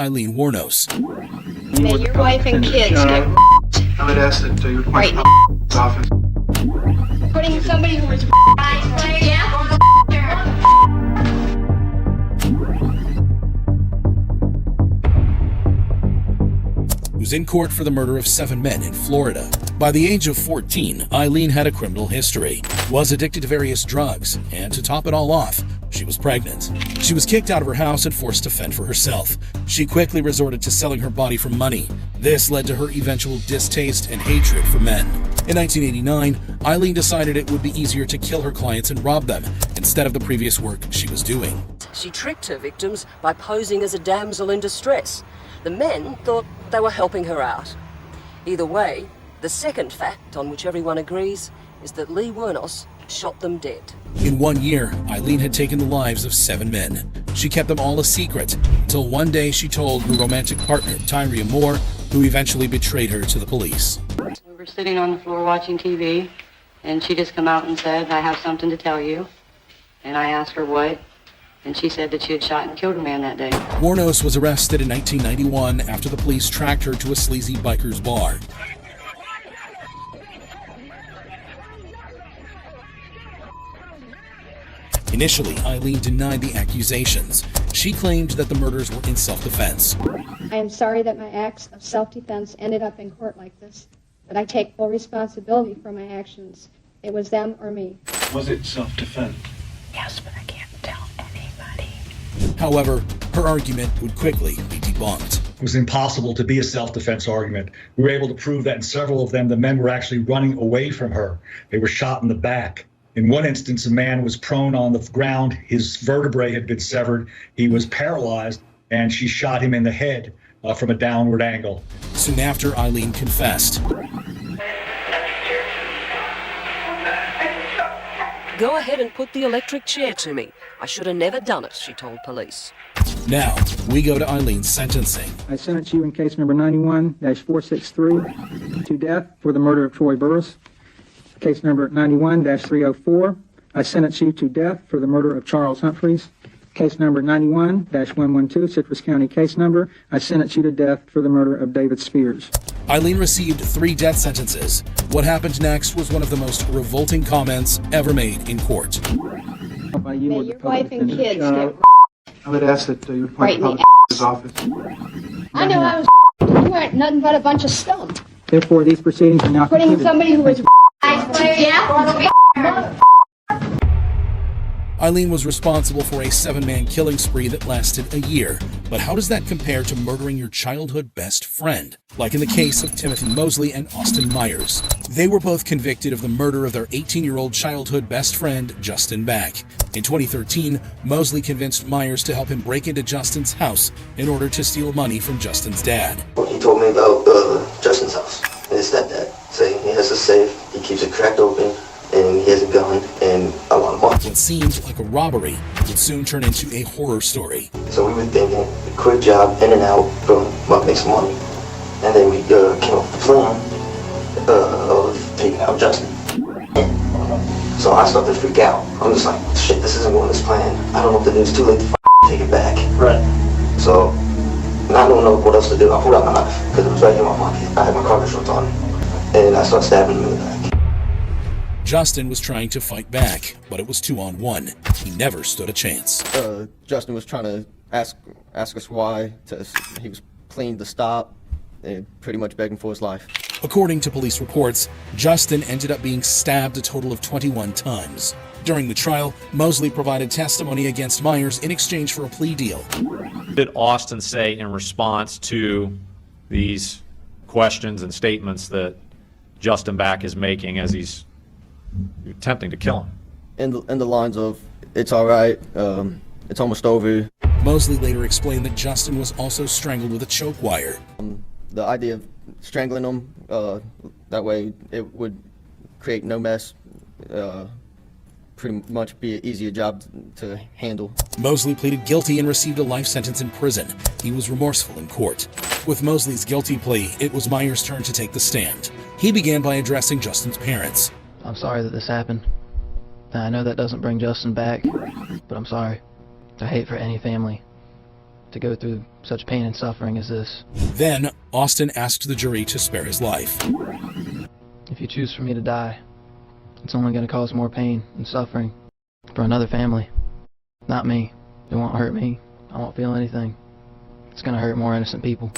Eileen Wuornos. May your wife and kids get I would ask that you point right to now. the office. Putting somebody who was Who's in court for the murder of 7 men in Florida. By the age of 14, Eileen had a criminal history, was addicted to various drugs, and to top it all off, she was pregnant. She was kicked out of her house and forced to fend for herself. She quickly resorted to selling her body for money. This led to her eventual distaste and hatred for men. In 1989, Eileen decided it would be easier to kill her clients and rob them, instead of the previous work she was doing. She tricked her victims by posing as a damsel in distress. The men thought they were helping her out. Either way, the second fact on which everyone agrees is that Lee Wuornos shot them dead. In 1 year, Eileen had taken the lives of 7 men. She kept them all a secret, until one day she told her romantic partner, Tyria Moore, who eventually betrayed her to the police. We were sitting on the floor watching TV, and she just come out and said, "I have something to tell you." And I asked her what, and she said that she had shot and killed a man that day. Wuornos was arrested in 1991 after the police tracked her to a sleazy biker's bar. Initially, Eileen denied the accusations. She claimed that the murders were in self-defense. I am sorry that my acts of self-defense ended up in court like this, but I take full responsibility for my actions. It was them or me. Was it self-defense? Yes, but I can't tell anybody. However, her argument would quickly be debunked. It was impossible to be a self-defense argument. We were able to prove that in several of them, the men were actually running away from her. They were shot in the back. In one instance, a man was prone on the ground. His vertebrae had been severed. He was paralyzed, and she shot him in the head from a downward angle. Soon after, Eileen confessed. Go ahead and put the electric chair to me. I should have never done it, she told police. Now, we go to Eileen's sentencing. I sentence you in case number 91-463 to death for the murder of Troy Burris. Case number 91-304, I sentence you to death for the murder of Charles Humphreys. Case number 91-112, Citrus County case number, I sentence you to death for the murder of David Spears. Eileen received 3 death sentences. What happened next was one of the most revolting comments ever made in court. May your wife and kids get I would ask that you point to Right, the office. I know I was you weren't nothing but a bunch of scum. Therefore, these proceedings are now Putting concluded. somebody who was Eileen was responsible for a 7-man killing spree that lasted a year. But how does that compare to murdering your childhood best friend? Like in the case of Timothy Mosley and Austin Myers. They were both convicted of the murder of their 18-year-old childhood best friend, Justin Back. In 2013, Mosley convinced Myers to help him break into Justin's house in order to steal money from Justin's dad. He told me about Justin's house and his stepdad, saying he has a safe, he keeps it cracked open, and he has a gun and a lot of money. What seemed like a robbery would soon turn into a horror story. So we were thinking, a quick job, in and out, boom, well, make some money. And then we came up with the plan of taking out Justin. So I started to freak out. I'm just like, shit, this isn't going as planned. I don't know if the news too late to take it back. Right. So, not knowing what else to do, I pulled out my knife, because it was right in my pocket. I had my cargo shorts on, and I started stabbing him in the back. Justin was trying to fight back, but it was 2-on-1. He never stood a chance. Justin was trying to ask us why. He was pleading to stop and pretty much begging for his life. According to police reports, Justin ended up being stabbed a total of 21 times. During the trial, Mosley provided testimony against Myers in exchange for a plea deal. What did Austin say in response to these questions and statements that Justin Back is making as he's attempting to kill him? In the lines of, "It's all right, it's almost over." Mosley later explained that Justin was also strangled with a choke wire. The idea of strangling him, that way it would create no mess, pretty much be an easier job to handle. Mosley pleaded guilty and received a life sentence in prison. He was remorseful in court. With Mosley's guilty plea, it was Myers' turn to take the stand. He began by addressing Justin's parents. I'm sorry that this happened. I know that doesn't bring Justin back, but I'm sorry. I hate for any family to go through such pain and suffering as this. Then, Austin asked the jury to spare his life. If you choose for me to die, it's only going to cause more pain and suffering for another family. Not me. It won't hurt me. I won't feel anything. It's going to hurt more innocent people.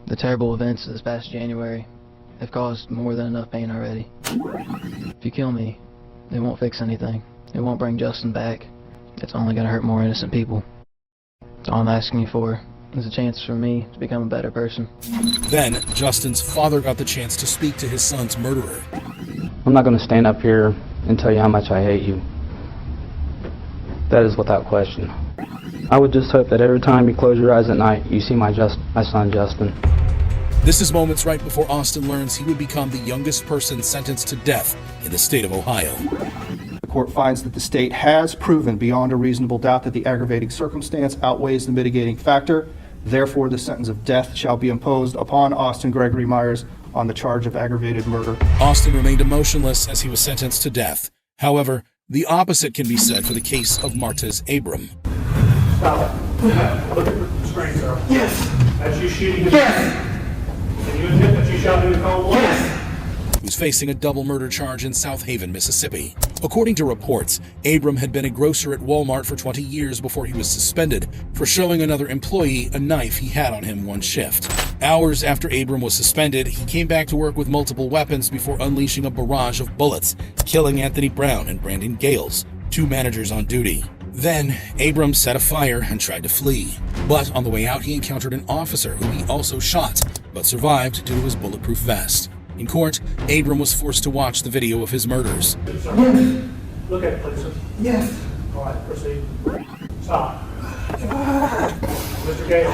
The terrible events of this past January have caused more than enough pain already. If you kill me, it won't fix anything. It won't bring Justin back. It's only going to hurt more innocent people. All I'm asking you for is a chance for me to become a better person. Then, Justin's father got the chance to speak to his son's murderer. I'm not going to stand up here and tell you how much I hate you. That is without question. I would just hope that every time you close your eyes at night, you see my son Justin. This is moments right before Austin learns he would become the youngest person sentenced to death in the state of Ohio. The court finds that the state has proven beyond a reasonable doubt that the aggravating circumstance outweighs the mitigating factor. Therefore, the sentence of death shall be imposed upon Austin Gregory Myers on the charge of aggravated murder. Austin remained emotionless as he was sentenced to death. However, the opposite can be said for the case of Martez Abram. Stop. Look at the screen, sir. Yes. That's you shooting him? Yes. Can you admit that you shot him in cold blood? Yes. Who's facing a double murder charge in South Haven, Mississippi. According to reports, Abram had been a grocer at Walmart for 20 years before he was suspended for showing another employee a knife he had on him one shift. Hours after Abram was suspended, he came back to work with multiple weapons before unleashing a barrage of bullets, killing Anthony Brown and Brandon Gales, two managers on duty. Then, Abram set a fire and tried to flee. But on the way out, he encountered an officer who he also shot, but survived due to his bulletproof vest. In court, Abram was forced to watch the video of his murders. Yes. Look at it, please, sir. Yes. All right, proceed. Stop. Mr. Gale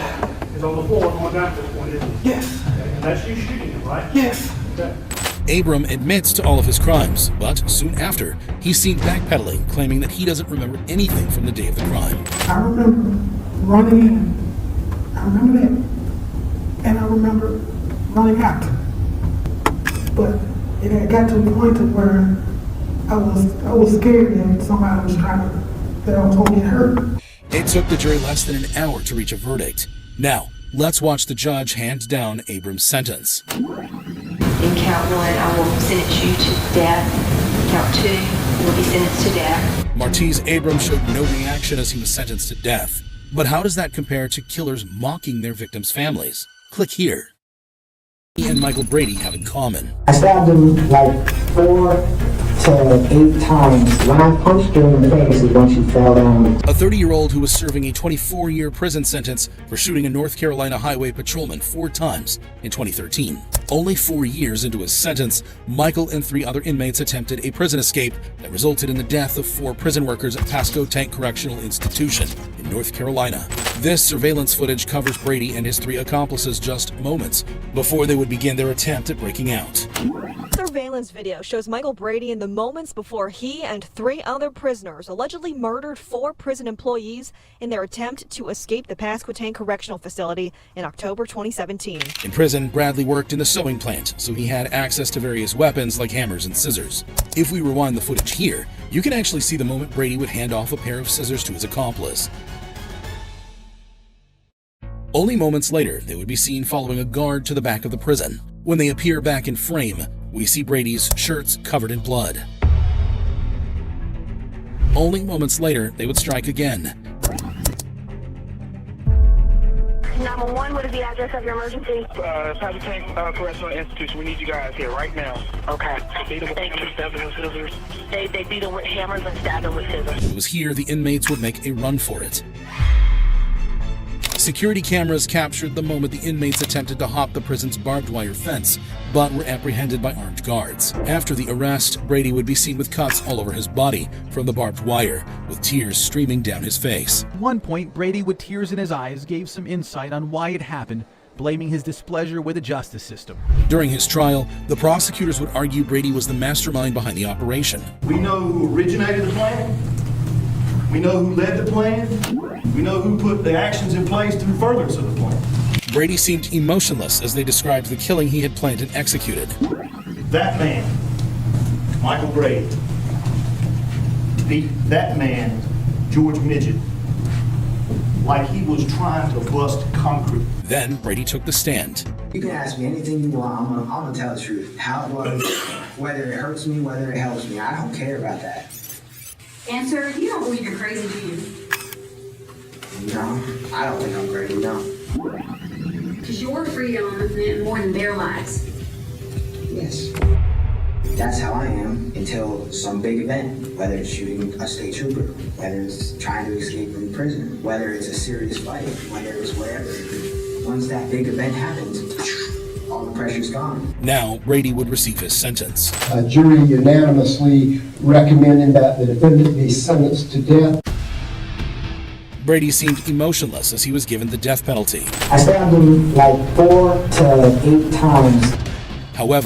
is on the floor going down to this point, isn't he? Yes. Okay. And that's you shooting him, right? Yes. Okay. Abram admits to all of his crimes, but soon after, he's seen backpedaling, claiming that he doesn't remember anything from the day of the crime. I remember running in. I remember that. And I remember running out. But it had got to a point of where I was scared that somebody was that I was going to get hurt. It took the jury less than an hour to reach a verdict. Now, let's watch the judge hand down Abram's sentence. In count 1, I will sentence you to death. Count 2, you will be sentenced to death. Martez Abram showed no reaction as he was sentenced to death. But how does that compare to killers mocking their victims' families? Click here. He and Michael Brady have in common. I stabbed him like 4 to 8 times. When I punched her in the face is when she fell down. A 30-year-old who was serving a 24-year prison sentence for shooting a North Carolina highway patrolman 4 times in 2013. Only 4 years into his sentence, Michael and 3 other inmates attempted a prison escape that resulted in the death of 4 prison workers at Pasco Tank Correctional Institution in North Carolina. This surveillance footage covers Brady and his 3 accomplices just moments before they would begin their attempt at breaking out. Surveillance video shows Michael Brady in the moments before he and 3 other prisoners allegedly murdered 4 prison employees in their attempt to escape the Pasquotank Correctional Facility in October 2017. In prison, Bradley worked in the sewing plant, so he had access to various weapons like hammers and scissors. If we rewind the footage here, you can actually see the moment Brady would hand off a pair of scissors to his accomplice. Only moments later, they would be seen following a guard to the back of the prison. When they appear back in frame, we see Brady's shirts covered in blood. Only moments later, they would strike again. 911, what is the address of your emergency? Pasquotank Correctional Institution. We need you guys here right now. Okay. They beat him with hammers, stabbed him with scissors. They beat him with hammers and stabbed him with scissors. It was here the inmates would make a run for it. Security cameras captured the moment the inmates attempted to hop the prison's barbed wire fence, but were apprehended by armed guards. After the arrest, Brady would be seen with cuts all over his body from the barbed wire, with tears streaming down his face. At one point, Brady, with tears in his eyes, gave some insight on why it happened, blaming his displeasure with the justice system. During his trial, the prosecutors would argue Brady was the mastermind behind the operation. We know who originated the plan. We know who led the plan. We know who put the actions in place to furtherance of the plan. Brady seemed emotionless as they described the killing he had planned and executed. That man, Michael Brady, beat that man, George Midget, like he was trying to bust concrete. Then Brady took the stand. You can ask me anything you want. I'm gonna tell the truth. How it was, whether it hurts me, whether it helps me. I don't care about that. Answer, you don't believe you're crazy, do you? No, I don't think I'm crazy, no. Because your freedom meant more than their lives. Yes. That's how I am until some big event, whether it's shooting a state trooper, whether it's trying to escape from prison, whether it's a serious fight, whether it's whatever. Once that big event happens, all the pressure's gone. Now Brady would receive his sentence. A jury unanimously recommending that the defendant be sentenced to death. Brady seemed emotionless as he was given the death penalty. I stabbed him like 4 to 8 times. However,